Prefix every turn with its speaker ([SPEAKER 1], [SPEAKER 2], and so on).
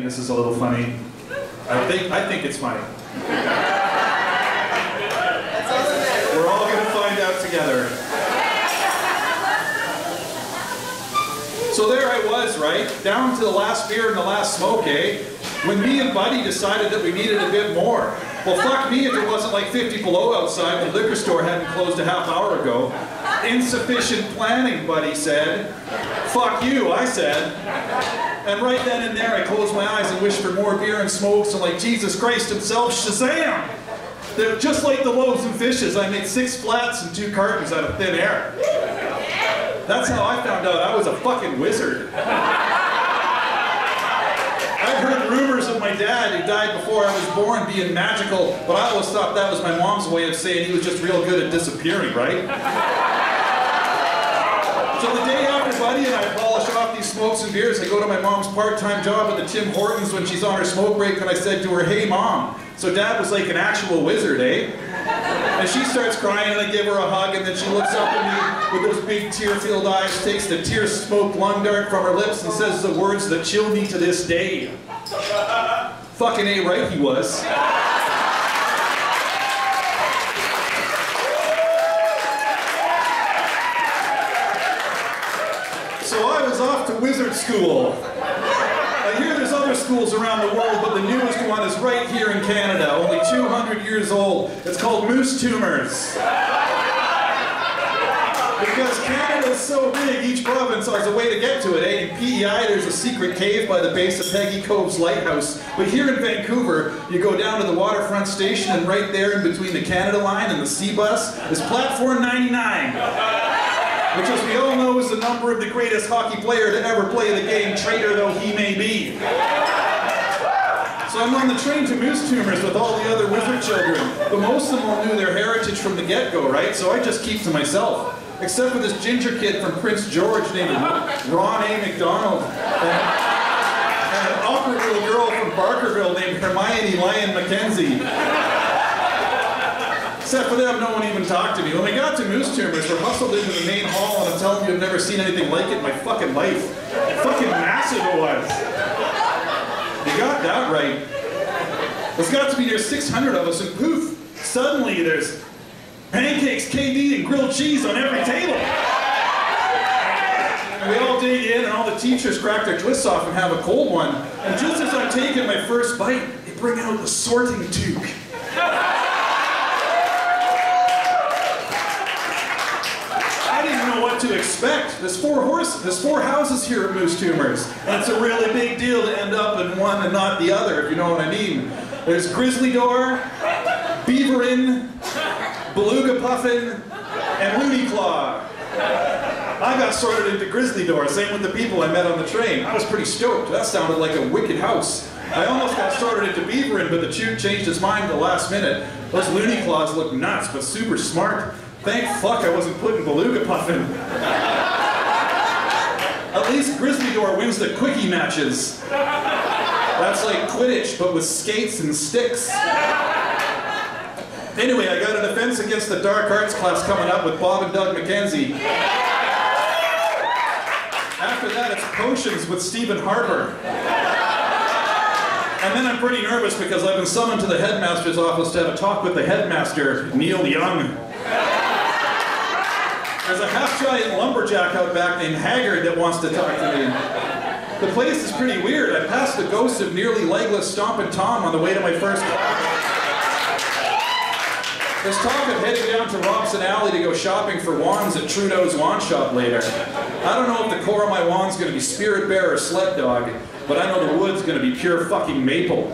[SPEAKER 1] this is a little funny. I think it's funny. We're all going to find out together. So there I was, right? Down to the last beer and the last smoke, eh? When me and Buddy decided that we needed a bit more. Well, fuck me if it wasn't like 50 below outside. The liquor store hadn't closed a half hour ago. Insufficient planning, Buddy said. Fuck you, I said. And right then and there, I closed my eyes and wished for more beer and smokes, and like Jesus Christ himself, Shazam! They're just like the loaves and fishes. I made 6 flats and 2 cartons out of thin air. That's how I found out I was a fucking wizard. I'd heard rumors of my dad, who died before I was born, being magical, but I always thought that was my mom's way of saying he was just real good at disappearing, right? So the day after Buddy and I polish off these smokes and beers, I go to my mom's part-time job at the Tim Hortons when she's on her smoke break, and I said to her, "Hey Mom, so Dad was like an actual wizard, eh?" And she starts crying, and I give her a hug, and then she looks up at me with those big tear-filled eyes, takes the tear-smoked lung dart from her lips, and says the words that chill me to this day. Fucking A right he was. So I was off to wizard school. I hear there's other schools around the world, but the newest one is right here in Canada, only 200 years old. It's called Moose Tumors. Because Canada is so big, each province has a way to get to it, eh? In PEI, there's a secret cave by the base of Peggy Cove's lighthouse. But here in Vancouver, you go down to the waterfront station, and right there in between the Canada line and the sea bus is platform 99. Which, as we all know, is the number of the greatest hockey player to ever play the game, traitor though he may be. So I'm on the train to Moose Tumors with all the other wizard children, but most of them all knew their heritage from the get-go, right? So I just keep to myself. Except for this ginger kid from Prince George named Ron A. McDonald, and an awkward little girl from Barkerville named Hermione Lyon Mackenzie. Except for them, no one even talked to me. When we got to Moose Tumors, we're hustled into the main hall, and I'm telling you, I've never seen anything like it in my fucking life. Fucking massive it was. You got that right. There's got to be near 600 of us, and poof, suddenly there's pancakes, KD, and grilled cheese on every table. And we all dig in, and all the teachers crack their twists off and have a cold one. And just as I'm taking my first bite, they bring out the sorting toque. To expect. There's 4 houses here at Moose Tumors, and it's a really big deal to end up in one and not the other, if you know what I mean. There's Grizzly Door, Beaverin, Beluga Puffin, and Looney Claw. I got sorted into Grizzly Door, same with the people I met on the train. I was pretty stoked. That sounded like a wicked house. I almost got started into Beaverin, but the chute changed his mind at the last minute. Those Looney Claws look nuts, but super smart. Thank fuck I wasn't putting Beluga Puffin. At least Grizzly Door wins the quickie matches. That's like Quidditch, but with skates and sticks. Anyway, I got a defense against the dark arts class coming up with Bob and Doug McKenzie. After that, it's potions with Stephen Harper. And then I'm pretty nervous because I've been summoned to the headmaster's office to have a talk with the headmaster, Neil Young. There's a half-giant lumberjack out back named Haggard that wants to talk to me. The place is pretty weird. I passed the ghost of nearly legless Stompin' Tom on the way to my first class. There's talk of heading down to Robson Alley to go shopping for wands at Trudeau's Wand Shop later. I don't know if the core of my wand's going to be Spirit Bear or Sled Dog, but I know the wood's going to be pure fucking maple.